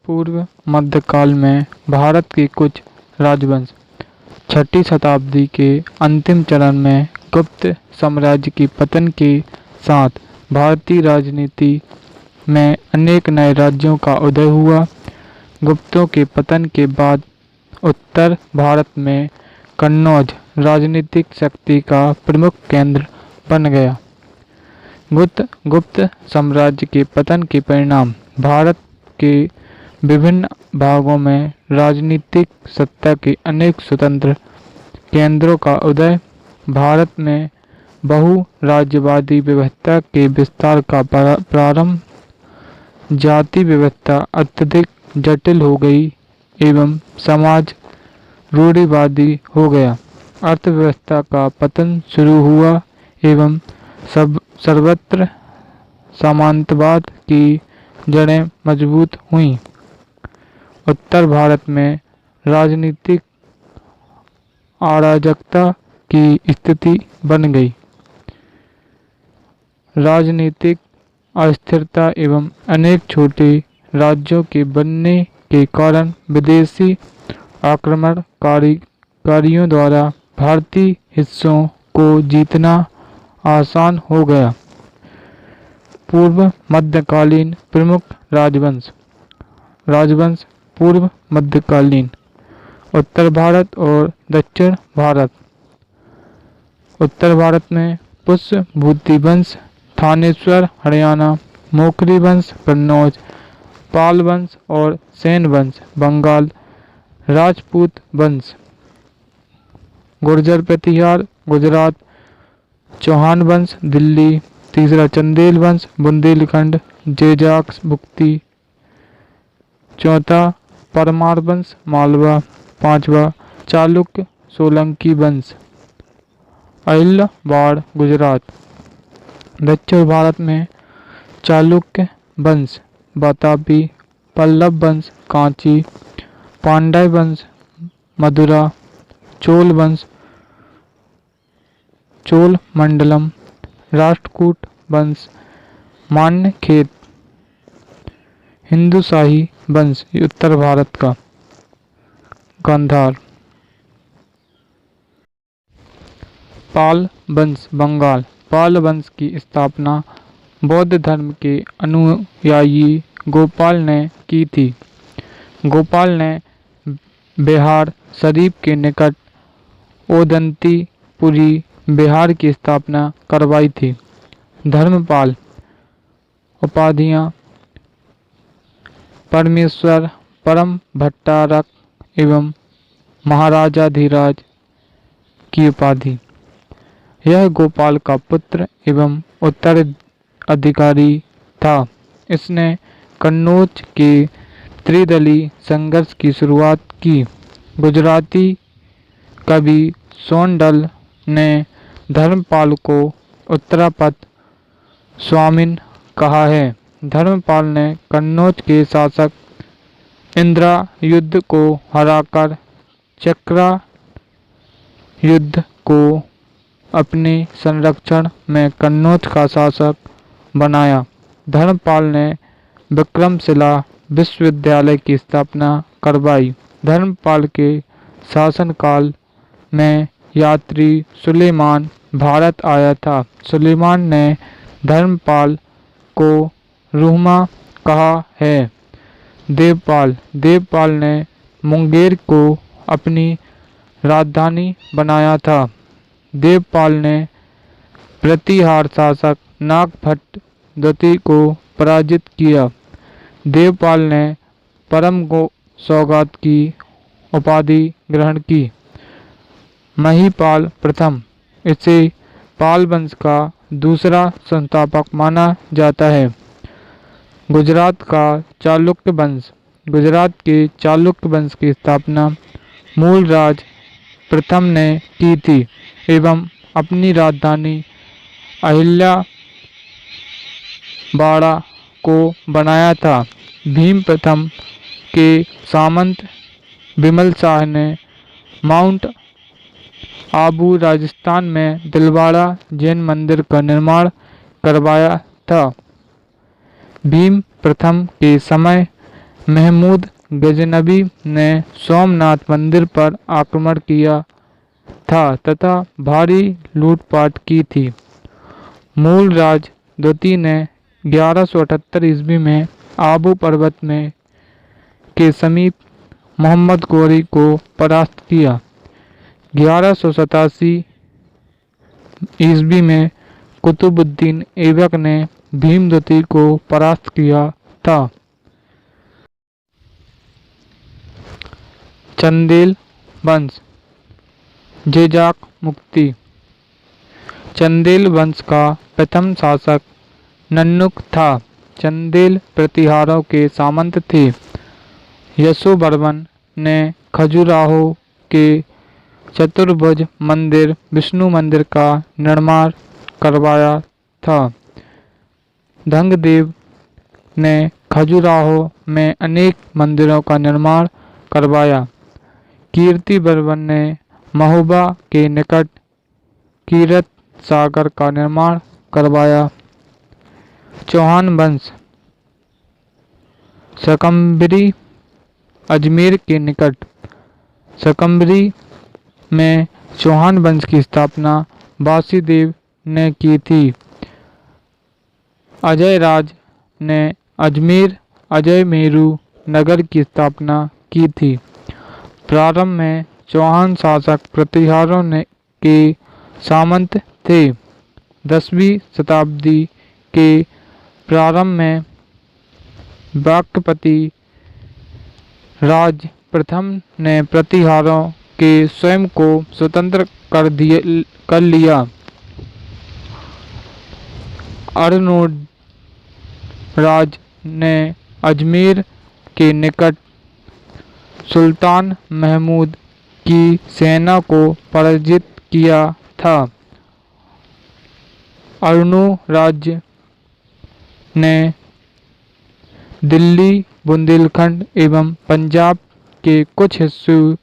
पूर्व मध्यकाल में भारत के कुछ राजवंश 6ठी शताब्दी के अंतिम चरण में गुप्त साम्राज्य के पतन के साथ भारतीय राजनीति में अनेक नए राज्यों का उदय हुआ। गुप्तों के पतन के बाद उत्तर भारत में कन्नौज राजनीतिक शक्ति का प्रमुख केंद्र बन गया। गुप्त साम्राज्य के पतन के परिणाम भारत के विभिन्न भागों में राजनीतिक सत्ता के अनेक स्वतंत्र केंद्रों का उदय, भारत में बहु-राज्यवादी व्यवस्था के विस्तार का प्रारंभ, जाति व्यवस्था अत्यधिक जटिल हो गई एवं समाज रूढ़िवादी हो गया, अर्थव्यवस्था का पतन शुरू हुआ एवं सर्वत्र सामंतवाद की जड़ें मजबूत हुईं। उत्तर भारत में राजनीतिक अराजकता की स्थिति बन गई। राजनीतिक अस्थिरता एवं अनेक छोटे राज्यों के बनने के कारण विदेशी आक्रमणकारियों द्वारा भारतीय हिस्सों को जीतना आसान हो गया। पूर्व मध्यकालीन प्रमुख राजवंश पूर्व मध्यकालीन उत्तर भारत और दक्षिण भारत। उत्तर भारत में पुष्यभूति वंश थानेश्वर हरियाणा, मोखरी वंश कन्नौज, पाल वंश और सेन वंश बंगाल, राजपूत वंश गुर्जर प्रतिहार गुजरात, चौहान वंश दिल्ली, तीसरा चंदेल वंश बुंदेलखंड जेजाक भुक्ति, चौथा परमार वंश मालवा, पांचवा चालुक्य सोलंकी वंश अहिलवाड़ गुजरात। दक्षिण भारत में चालुक्य वंश वातापी, पल्लव वंश कांची, पांड्य वंश मदुरा, चोल वंश चोल मंडलम, राष्ट्रकूट वंश मान्यखेत, हिंदुशाही वंश उत्तर भारत का गांधार, पाल वंश बंगाल। पाल वंश की स्थापना बौद्ध धर्म के अनुयायी गोपाल ने की थी। गोपाल ने बिहार शरीफ के निकट ओदंतीपुरी बिहार की स्थापना करवाई थी। धर्मपाल उपाधियां परमेश्वर, परम भट्टारक एवं महाराजाधिराज की उपाधि। यह गोपाल का पुत्र एवं उत्तराधिकारी था। इसने कन्नौज के त्रिदलीय संघर्ष की शुरुआत की। गुजराती कवि सोंडल ने धर्मपाल को उत्तरापद स्वामिन कहा है। धर्मपाल ने कन्नौज के शासक इंद्रयुद्ध को हराकर चक्रा युद्ध को अपने संरक्षण में कन्नौज का शासक बनाया। धर्मपाल ने विक्रमशिला विश्वविद्यालय की स्थापना करवाई। धर्मपाल के शासनकाल में यात्री सुलेमान भारत आया था। सुलेमान ने धर्मपाल को रूहमा कहा है। देवपाल ने मुंगेर को अपनी राजधानी बनाया था। देवपाल ने प्रतिहार शासक नागभट्ट द्वितीय को पराजित किया। देवपाल ने परम सौगात की उपाधि ग्रहण की। महिपाल प्रथम, इसे पाल वंश का दूसरा संस्थापक माना जाता है। गुजरात का चालुक्य वंश। गुजरात के चालुक्य वंश की स्थापना मूलराज प्रथम ने की थी एवं अपनी राजधानी अहिल्याबाड़ा को बनाया था। भीम प्रथम के सामंत बिमल शाह ने माउंट आबू राजस्थान में दिलवाड़ा जैन मंदिर का निर्माण करवाया था। भीम प्रथम के समय महमूद गजनबी ने सोमनाथ मंदिर पर आक्रमण किया था तथा भारी लूटपाट की थी। मूलराज द्वितीय ने 1178 ईस्वी में आबू पर्वत में के समीप मोहम्मद गौरी को परास्त किया। 1187 ईस्वी में कुतुबुद्दीन ऐबक ने भीम द्वितीय को परास्त किया था। चंदेल वंश जेजाक मुक्ति। चंदेल वंश का प्रथम शासक नन्नुक था। चंदेल प्रतिहारों के सामंत थे। यशोवर्मन ने खजुराहो के चतुर्भुज मंदिर विष्णु मंदिर का निर्माण करवाया था। धंगदेव ने खजुराहो में अनेक मंदिरों का निर्माण करवाया। कीर्तिवर्मन ने महोबा के निकट कीरत सागर का निर्माण करवाया। चौहान वंश शकंबरी अजमेर के निकट शकंबरी में चौहान वंश की स्थापना वासीदेव ने की थी। अजय राज ने अजमेर अजय मेरू नगर की स्थापना की थी। प्रारंभ में चौहान शासक प्रतिहारों के सामंत थे। 10वीं शताब्दी के प्रारंभ में वाक्यपति राज प्रथम ने प्रतिहारों के स्वयं को स्वतंत्र कर लिया। अर्नोड राज ने अजमेर के निकट सुल्तान महमूद की सेना को पराजित किया था। अर्नो राज्य ने दिल्ली, बुंदेलखंड एवं पंजाब के कुछ हिस्सों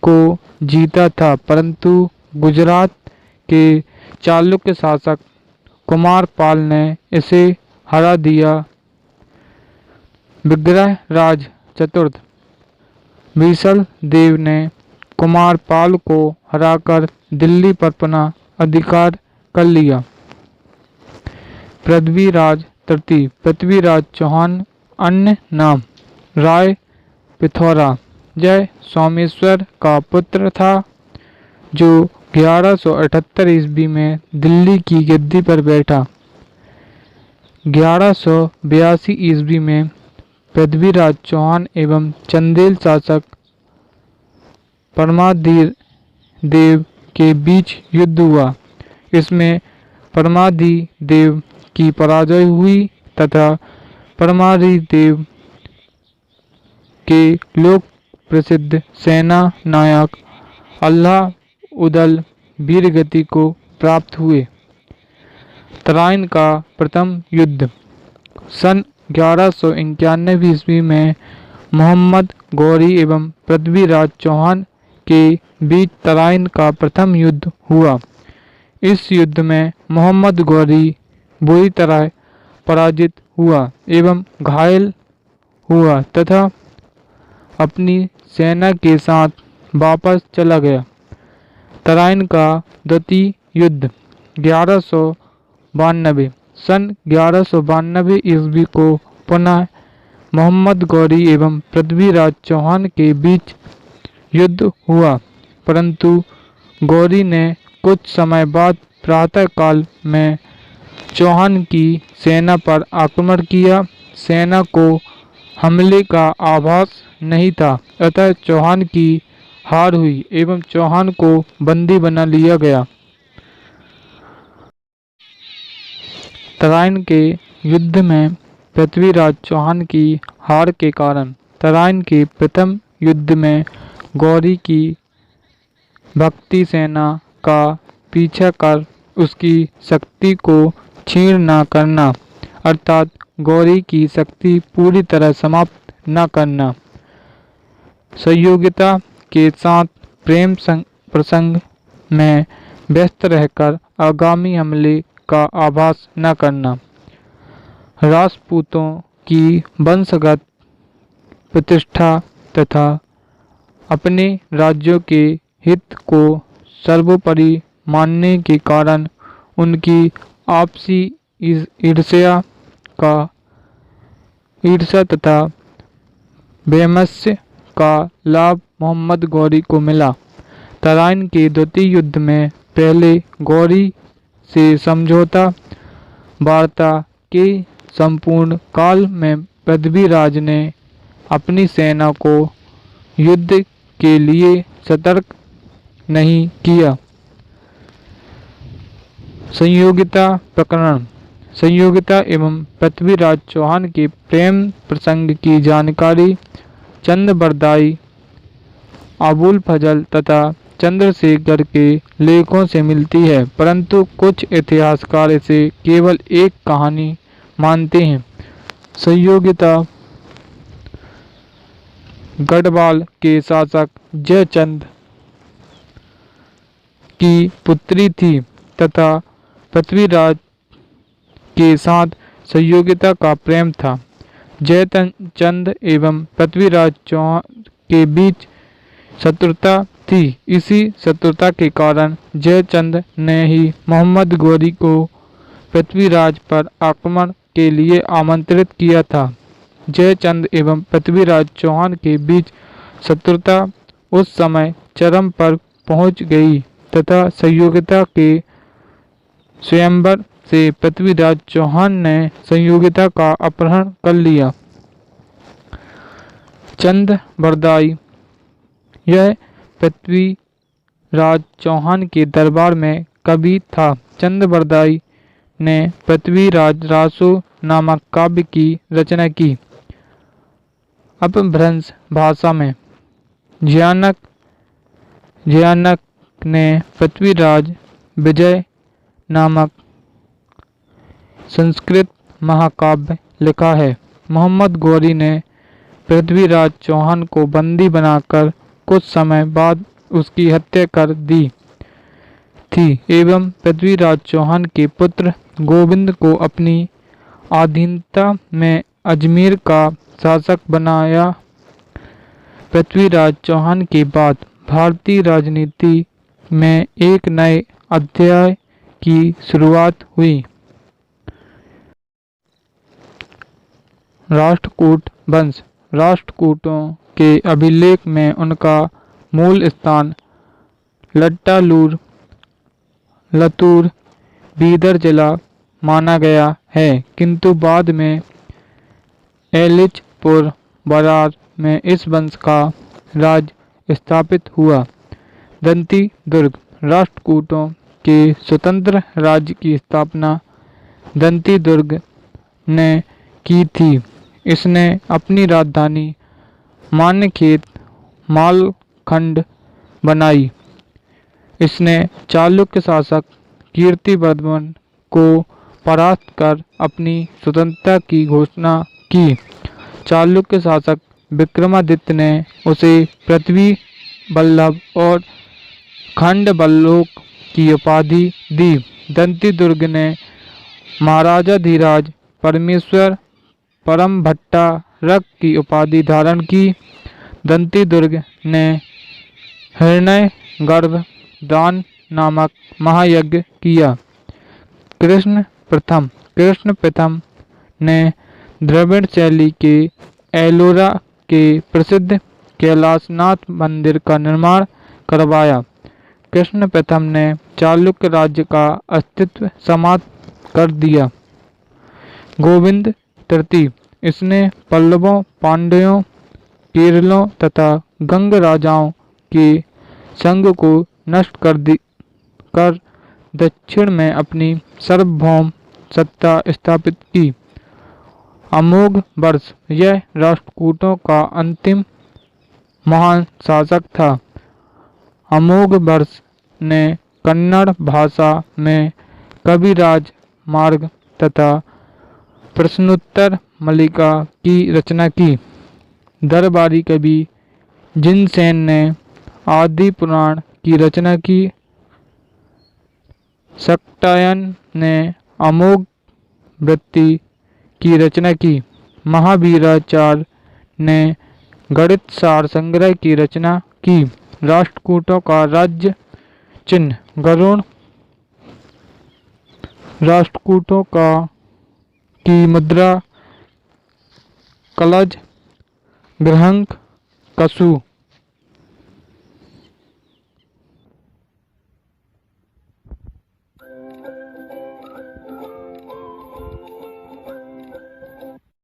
को जीता था, परंतु गुजरात के चालुक्य शासक कुमारपाल ने इसे हरा दिया। विग्रहराज चतुर्थ बीसल देव ने कुमारपाल को हराकर दिल्ली पर पुनः अधिकार कर लिया। पृथ्वीराज तृतीय पृथ्वीराज चौहान अन्य नाम राय पिथौरा जय सोमेश्वर का पुत्र था, जो 1178 ईस्वी में दिल्ली की गद्दी पर बैठा। 1182 ईस्वी में पृथ्वीराज चौहान एवं चंदेल शासक परमादिदेव के बीच युद्ध हुआ। इसमें परमादिदेव की पराजय हुई तथा परमादिदेव के लोक प्रसिद्ध सेना नायक अल्लाह उदल वीरगति को प्राप्त हुए। तराइन का प्रथम युद्ध सन 1191 ईस्वी में मोहम्मद गौरी एवं पृथ्वीराज चौहान के बीच तराइन का प्रथम युद्ध हुआ। इस युद्ध में मोहम्मद गौरी बुरी तरह पराजित हुआ एवं घायल हुआ तथा अपनी सेना के साथ वापस चला गया। तराइन का द्वितीय युद्ध 1192 सन 1192 ईस्वी को पुनः मोहम्मद गौरी एवं पृथ्वीराज चौहान के बीच युद्ध हुआ, परंतु गौरी ने कुछ समय बाद प्रातःकाल में चौहान की सेना पर आक्रमण किया। सेना को हमले का आभास नहीं था, अतः चौहान की हार हुई एवं चौहान को बंदी बना लिया गया। तराइन के युद्ध में पृथ्वीराज चौहान की हार के कारण तराइन के प्रथम युद्ध में गौरी की भक्ति सेना का पीछा कर उसकी शक्ति को क्षीण न करना, अर्थात गौरी की शक्ति पूरी तरह समाप्त न करना, संयोगिता के साथ प्रेम प्रसंग में व्यस्त रहकर आगामी हमले का आभास न करना, राजपूतों की वंशगत प्रतिष्ठा तथा अपने राज्यों के हित को सर्वोपरि मानने के कारण उनकी आपसी ईर्ष्या का ईर्ष्या तथा वैमनस्य का लाभ मोहम्मद गौरी को मिला। तराइन के द्वितीय युद्ध में पहले गौरी से समझौता वार्ता के संपूर्ण काल में पृथ्वीराज ने अपनी सेना को युद्ध के लिए सतर्क नहीं किया। संयोगिता प्रकरण। संयोगिता एवं पृथ्वीराज चौहान के प्रेम प्रसंग की जानकारी चंद-बरदाई, अबुल फजल तथा चंद्रशेखर के लेखों से मिलती है, परंतु कुछ इतिहासकार इसे केवल एक कहानी मानते हैं। संयोगिता गढ़वाल के शासक जयचंद की पुत्री थी तथा पृथ्वीराज के साथ संयोगिता का प्रेम था। जयचंद एवं पृथ्वीराज चौहान के बीच शत्रुता थी। इसी शत्रुता के कारण जयचंद ने ही मोहम्मद गौरी को पृथ्वीराज पर आक्रमण के लिए आमंत्रित किया था। जयचंद एवं पृथ्वीराज चौहान के बीच शत्रुता उस समय चरम पर पहुंच गई तथा संयोगिता के स्वयंवर से पृथ्वीराज चौहान ने संयोगिता का अपहरण कर लिया। चंद बरदाई। यह पृथ्वीराज चौहान के दरबार में कवि था। चंद बरदाई ने पृथ्वीराज रासो नामक काव्य की रचना की। अपभ्रंश भाषा में जयानक ने पृथ्वीराज विजय नामक संस्कृत महाकाव्य लिखा है। मोहम्मद गौरी ने पृथ्वीराज चौहान को बंदी बनाकर कुछ समय बाद उसकी हत्या कर दी थी एवं पृथ्वीराज चौहान के पुत्र गोविंद को अपनी अधीनता में अजमेर का शासक बनाया। पृथ्वीराज चौहान के बाद भारतीय राजनीति में एक नए अध्याय की शुरुआत हुई। राष्ट्रकूट वंश। राष्ट्रकूटों के अभिलेख में उनका मूल स्थान लतूर बीदर जिला माना गया है, किंतु बाद में एलिचपुर बरार में इस वंश का राज स्थापित हुआ। दंती दुर्ग। राष्ट्रकूटों के स्वतंत्र राज्य की स्थापना दंती दुर्ग ने की थी। इसने अपनी राजधानी मान्यखेत मालखंड बनाई। इसने चालुक्य शासक कीर्तिवर्धन को परास्त कर अपनी स्वतंत्रता की घोषणा की। चालुक्य शासक विक्रमादित्य ने उसे पृथ्वी वल्लभ और खंडवल्लोक की उपाधि दी। दंती दुर्ग ने महाराजा धीराज परमेश्वर परमभट्टारक की उपाधि धारण की। दंती दुर्ग ने हिरण्यगर्भ दान नामक महायज्ञ किया। कृष्ण प्रथम ने द्रविड़ शैली के एलोरा के प्रसिद्ध कैलाशनाथ मंदिर का निर्माण करवाया। कृष्ण प्रथम ने चालुक्य राज्य का अस्तित्व समाप्त कर दिया। गोविंद तृतीय। इसने पल्लवों, पांड्यों, केरलों तथा गंग राजाओं के संघ को नष्ट कर दक्षिण में अपनी सार्वभौम सत्ता स्थापित की। अमोघ वर्ष। यह राष्ट्रकूटों का अंतिम महान शासक था। अमोघ वर्ष ने कन्नड़ भाषा में कविराज मार्ग तथा प्रश्नोत्तर मालिका की रचना की। दरबारी कवि जिनसेन ने आदि पुराण की रचना की। शाक्टायन ने अमोघ वृत्ति की रचना की। महावीराचार्य ने गणित सार संग्रह की रचना की? राष्ट्रकूटों का राज्य चिन्ह गरुड़, राष्ट्रकूटों का की मुद्रा कलज, गृहंक, कशु।